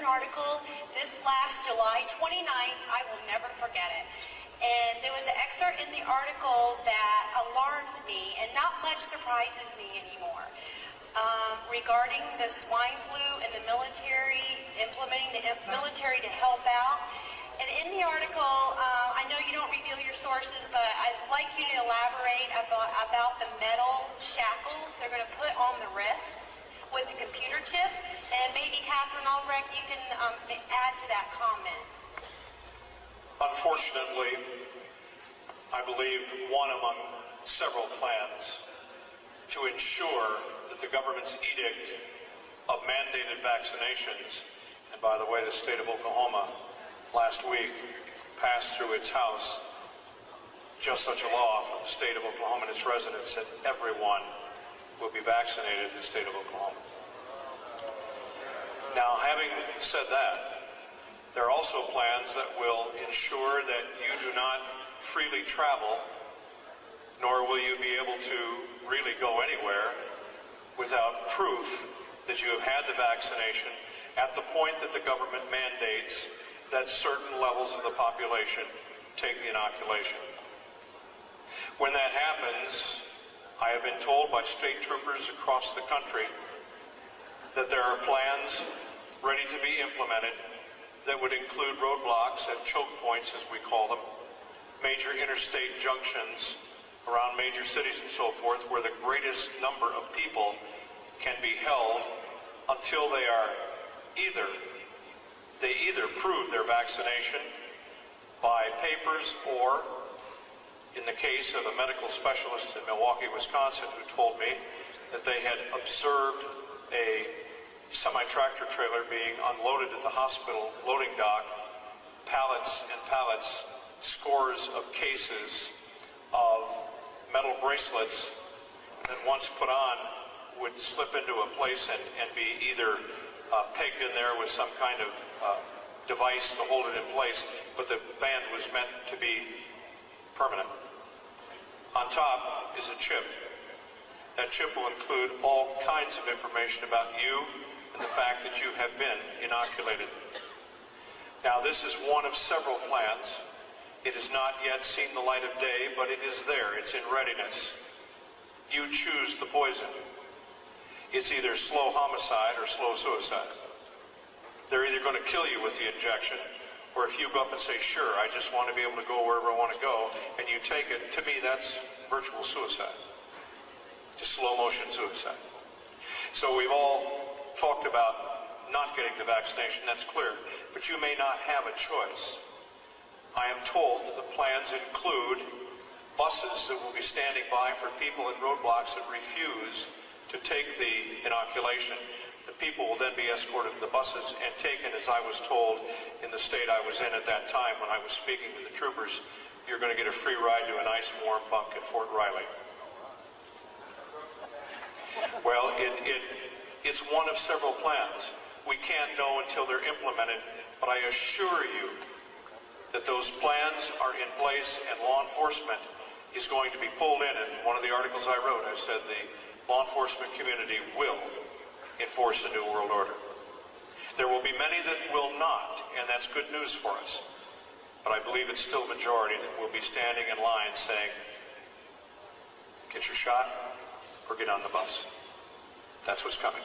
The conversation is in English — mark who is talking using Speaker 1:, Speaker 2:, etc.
Speaker 1: an article this last July 29th. I will never forget it. And there was an excerpt in the article that alarmed me, and not much surprises me anymore, regarding the swine flu and the military, implementing the military to help out. And in the article, I know you don't reveal your sources, but I'd like you to elaborate about the metal shackles they're going to put on the wrists with the computer chip. And maybe Catherine Albrecht, you can add to that comment.
Speaker 2: Unfortunately, I believe one among several plans to ensure that the government's edict of mandated vaccinations, and by the way, the state of Oklahoma last week passed through its House just such a law for the state of Oklahoma and its residents that everyone will be vaccinated in the state of Oklahoma. Now, having said that, there are also plans that will ensure that you do not freely travel, nor will you be able to really go anywhere without proof that you have had the vaccination at the point that the government mandates that certain levels of the population take the inoculation. When that happens, I have been told by state troopers across the country that there are plans ready to be implemented that would include roadblocks and choke points, as we call them, major interstate junctions around major cities and so forth, where the greatest number of people can be held until they are either prove their vaccination by papers, or in the case of a medical specialist in Milwaukee, Wisconsin, who told me that they had observed a semi-tractor trailer being unloaded at the hospital loading dock, pallets and pallets, scores of cases of metal bracelets that once put on would slip into a place and be either pegged in there with some kind of device to hold it in place, but the band was meant to be permanent. On top is a chip. That chip will include all kinds of information about you and the fact that you have been inoculated. Now, this is one of several plans. It has not yet seen the light of day, but it is there. It's in readiness. You choose the poison. It's either slow homicide or slow suicide. They're either going to kill you with the injection, or if you go up and say, sure, I just want to be able to go wherever I want to go, and you take it, to me, that's virtual suicide. Just slow motion suicide. So we've all talked about not getting the vaccination, that's clear, but you may not have a choice. I am told that the plans include buses that will be standing by for people in roadblocks that refuse to take the inoculation. The people will then be escorted to the buses and taken, as I was told in the state I was in at that time when I was speaking to the troopers, you're going to get a free ride to a nice warm bunk at Fort Riley. Well, it's one of several plans. We can't know until they're implemented, but I assure you that those plans are in place, and law enforcement is going to be pulled in. And one of the articles I wrote, I said the law enforcement community will enforce the New World Order. There will be many that will not, and that's good news for us. But I believe it's still a majority that will be standing in line saying, get your shot or get on the bus. That's what's coming.